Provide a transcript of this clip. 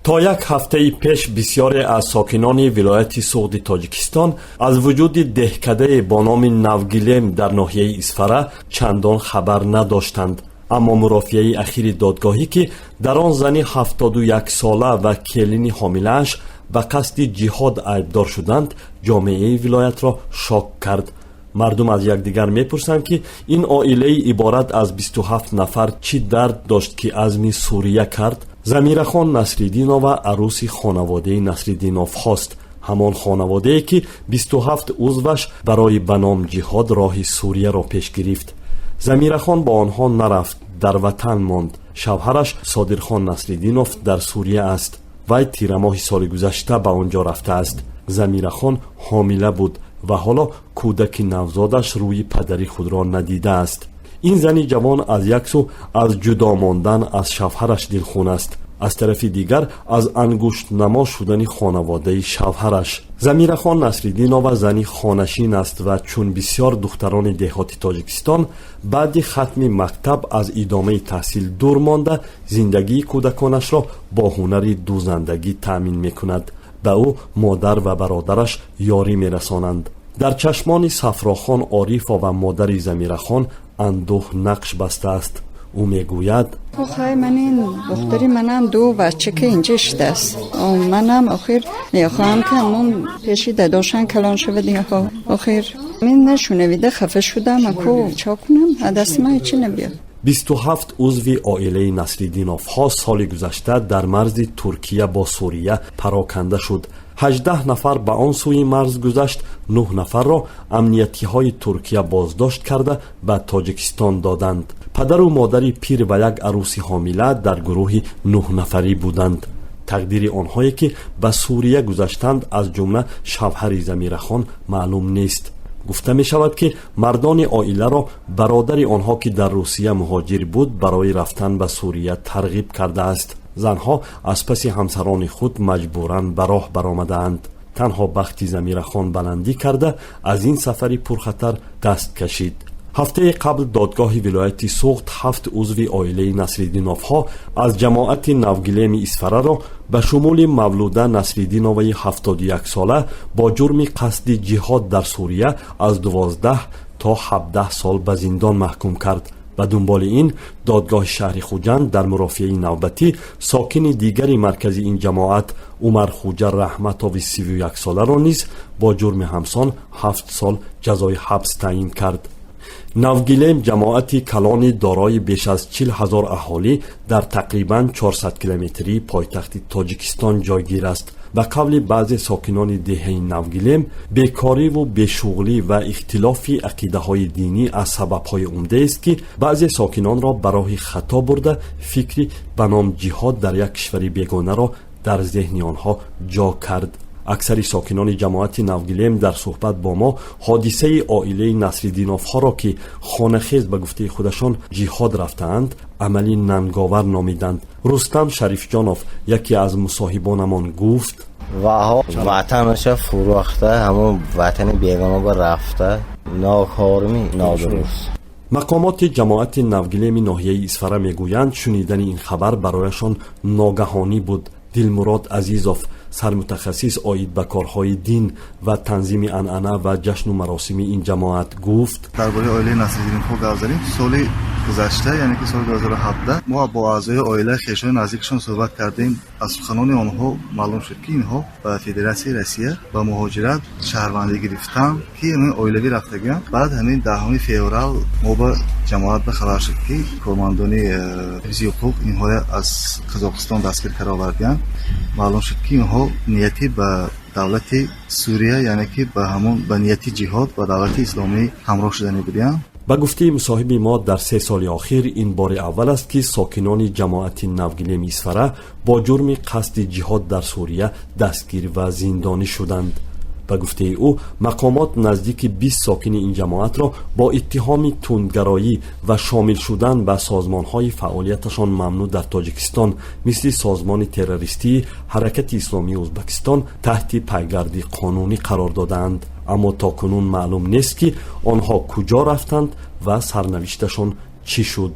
تا یک هفته پیش بسیاری از ساکنان ولایت سوغد تاجیکستان از وجود دهکده با نام نوگیلم در ناحیه اسفره چندان خبر نداشتند. اما مرافعه اخیر دادگاهی که در آن زنی 71 ساله و کلین حامله‌اش به قصد جهاد ایبدار شدند جامعه ولایت را شوک کرد. مردم از یکدیگر میپرسند که این عائله عبارت از 27 نفر چی درد داشت که عزم سوریه کرد. زمیرخان نصرالدینова عروس خانواده نصرالدینov هاست، همان خانواده که 27 عضوش برای به نام جهاد راه سوریه را پیش گرفت. زمیرخان با آنها نرفت، در وطن ماند. شوهرش صادرخان نصرالدینov در سوریه است. وی تیر ماه سال گذشته به آنجا رفته است. زمیرخان حامله بود و حالا کودک نوزادش روی پدری خود را ندیده است. این زنی جوان از یک سو از جدا ماندن از شوهرش دلخون است، از طرف دیگر از انگشت نما شدن خانواده شوهرش. زمیرخان نصرالدینova زنی خانشین است و چون بسیار دختران دهات تاجیکستان بعد ختم مکتب از ادامه تحصیل دور مانده زندگی کودکانش را با هنر دوزندگی تأمین میکند. به او مادر و برادرش یاری میرسانند. در چشمان صفراخان عارفا و مادر زمیرخان اندوه نقش بسته است. او میگوید آخه من این دختری منم دو بچه که اینجا شده است. منم آخر میخواهم که همون پیشی داداشن کلان شود. آخر من نشونویده خفه شدم اکو چا کنم دست من چی نبید. 27 عضو عائله نصرالدینov ها سال گذشته در مرز ترکیه با سوریه پراکنده شد. 18 نفر به آن سوی مرز گذشت. 9 نفر را امنیتی های ترکیه بازداشت کرده به تاجیکستان دادند. پدر و مادر پیر و یک عروس حامله در گروه 9 نفری بودند. تقدیر آنهایی که به سوریه گذشتند از جمله شوهر زمیرخان معلوم نیست. گفته می شود که مردان عائله را برادر آنها که در روسیه مهاجر بود برای رفتن به سوریه ترغیب کرده است. زنها از پس همسران خود مجبوراً به راه برآمدند. تنها بخت زمیرخان بلندی کرده از این سفری پرخطر دست کشید. هفته قبل دادگاه ولایت سوغد 7 عضو عائله نصرالدینov ها از جماعت نوگیلم اسفره را به شمول مولوده نصرالدینova 71 ساله با جرم قصد جهاد در سوریه از 12 تا 17 سال به زندان محکوم کرد. به دنبال این دادگاه شهر خوجند در مرافعه نوبتی ساکن دیگری مرکز این جماعت عمر خوجه رحمتوی 31 ساله را نیز با جرم همسان 7 سال جزای حبس تعیین کرد. نوگیلم جماعتی کلان دارای بیش از 40,000 اهالی در تقریباً 400 کیلومتری پایتخت تاجیکستان جایگیر است. به قول بعضی ساکنان دهه نوگیلم بیکاری و بیشغلی و اختلاف عقیده های دینی از سبب های عمده است که بعضی ساکنان را به راه خطا برده فکری به نام جهاد در یک کشور بیگانه را در ذهن آنها جا کرد. اکثر ساکنان جماعت نوگیلم در صحبت با ما حادثه عائله نصرالدینov ها را که خانه‌خیز به گفته خودشان جهاد رفتند عملی ننگاور نامیدند. رستم شریفجانov یکی از مصاحبانمان گفت وطنش فروخته، همون وطن بیگانه با رفته، ناکارمی نادرست. مقامات جماعت نوگیلم ناحیه اسفره میگویند شنیدن این خبر برایشان ناگهانی بود. دلمراد عزیزوف سرمتخصص عاید به کارهای دین و تنظیم عنعنه و جشن و مراسم این جماعت گفت درباره عائله نصرالدینov گفت داریم. سال گذشته یعنی که سال 2017 ما با اعضای عائله خویشان نزدیکشان صحبت کردیم. از سخنان آنها معلوم شد که اینها به فدراسیون روسیه و مهاجرت شهروندی گرفتن که همین عائلوی رفتگان. بعد همین 10 فوریه ما با جماعت به خبر شد که کارمندان حفظ حقوق اینها از قزاقستان دستگیر کرده آوردند. معلوم شد که اینها نیتی به دولت سوریه یعنی که به همون به نیتی جهاد و دولت اسلامی همراه شدنی بودند. به گفته مصاحب ما در 3 سال اخیر این بار اول است که ساکنان جماعت نوگیلم اسفره با جرم قصد جهاد در سوریه دستگیر و زندانی شدند. به گفته او مقامات نزدیک 20 ساکن این جماعت را با اتهام تندگرایی و شامل شدن به سازمان‌های فعالیتشان ممنوع در تاجیکستان مثل سازمان تروریستی حرکت اسلامی ازبکستان تحت پایگرد قانونی قرار دادند. اما تاکنون معلوم نیست که آنها کجا رفتند و سرنوشتشان چی شد.